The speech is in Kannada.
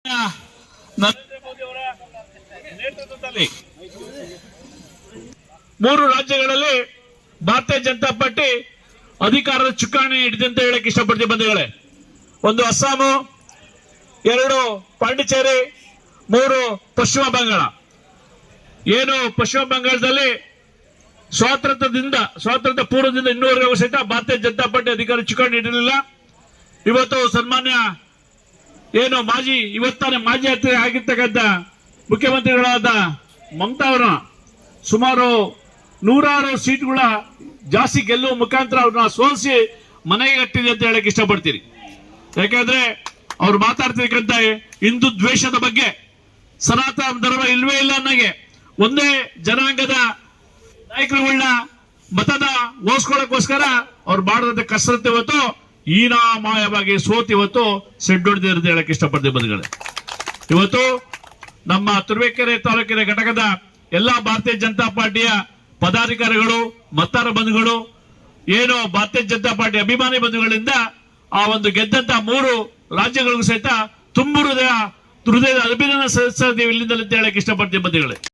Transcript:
ನರೇಂದ್ರ ಮೋದಿ ಅವರ ನೇತೃತ್ವದಲ್ಲಿ 3 ರಾಜ್ಯಗಳಲ್ಲಿ ಭಾರತೀಯ ಜನತಾ ಪಾರ್ಟಿ ಅಧಿಕಾರದ ಚುಕ್ಕಾಣಿ ಹಿಡಿದೆ ಅಂತ ಹೇಳಕ್ ಇಷ್ಟಪಡ್ತೀವಿ ಬಂಧುಗಳೇ. 1 ಅಸ್ಸಾಮು, 2 ಪಾಂಡಿಚೇರಿ, 3 ಪಶ್ಚಿಮ ಬಂಗಾಳ. ಏನು ಪಶ್ಚಿಮ ಬಂಗಾಳದಲ್ಲಿ ಸ್ವಾತಂತ್ರ್ಯ ಪೂರ್ವದಿಂದ ಇನ್ನೂವರೆಗೂ ಸಹಿತ ಭಾರತೀಯ ಜನತಾ ಪಾರ್ಟಿ ಅಧಿಕಾರ ಚುಕ್ಕಾಣಿ ಹಿಡಿಯಲಿಲ್ಲ. ಇವತ್ತು ಸನ್ಮಾನ್ಯ ಏನು ಇವತ್ತಾನೆ ಮಾಜಿ ಆಗಿರ್ತಕ್ಕಂಥ ಮುಖ್ಯಮಂತ್ರಿಗಳಾದ ಮಮತಾ ಅವರ ಸುಮಾರು 100 ಸೀಟ್ಗಳ ಜಾಸ್ತಿ ಗೆಲ್ಲುವ ಮುಖಾಂತರ ಅವ್ರನ್ನ ಸೋಲಿಸಿ ಮನೆಗೆ ಕಟ್ಟಿದೆ ಅಂತ ಹೇಳಕ್ ಇಷ್ಟಪಡ್ತೀನಿ. ಯಾಕಂದ್ರೆ ಅವ್ರು ಮಾತಾಡ್ತಿರ್ಕಂತ ಹಿಂದೂ ದ್ವೇಷದ ಬಗ್ಗೆ, ಸನಾತನ ಧರ್ಮ ಇಲ್ವೇ ಇಲ್ಲ ಅನ್ನಗೆ ಒಂದೇ ಜನಾಂಗದ ನಾಯಕರುಗಳನ್ನ ಮತದ ಓಸ್ಕೊಳ್ಳೋಕ್ಕೋಸ್ಕರ ಅವ್ರು ಮಾಡಿದಂತ ಕಸರತ್ತು ಇವತ್ತು ಹೀನಾಮಾಯವಾಗಿ ಸೋತ್ ಇವತ್ತು ಸೆಡ್ಡೊಡ್ದಿದೆ ಅಂತ ಹೇಳಕ್ ಇಷ್ಟಪಡ್ತೀವಿ ಬಂಧುಗಳೇ. ಇವತ್ತು ನಮ್ಮ ತುರುವೇಕೆರೆ ತಾಲೂಕಿನ ಘಟಕದ ಎಲ್ಲಾ ಭಾರತೀಯ ಜನತಾ ಪಾರ್ಟಿಯ ಪದಾಧಿಕಾರಿಗಳು, ಮತದಾರ ಬಂಧುಗಳು, ಏನು ಭಾರತೀಯ ಜನತಾ ಪಾರ್ಟಿ ಅಭಿಮಾನಿ ಬಂಧುಗಳಿಂದ ಆ ಒಂದು ಗೆದ್ದಂತ 3 ರಾಜ್ಯಗಳಿಗೂ ಸಹಿತ ತುಂಬ ಹೃದಯದ ಅಭಿನಂದನೆ ಸಲ್ಲಿಸ್ತೀವಿ ಇಲ್ಲಿಂದ ಅಂತ ಹೇಳಕ್ ಇಷ್ಟಪಡ್ತೀವಿ ಬಂಧುಗಳೇ.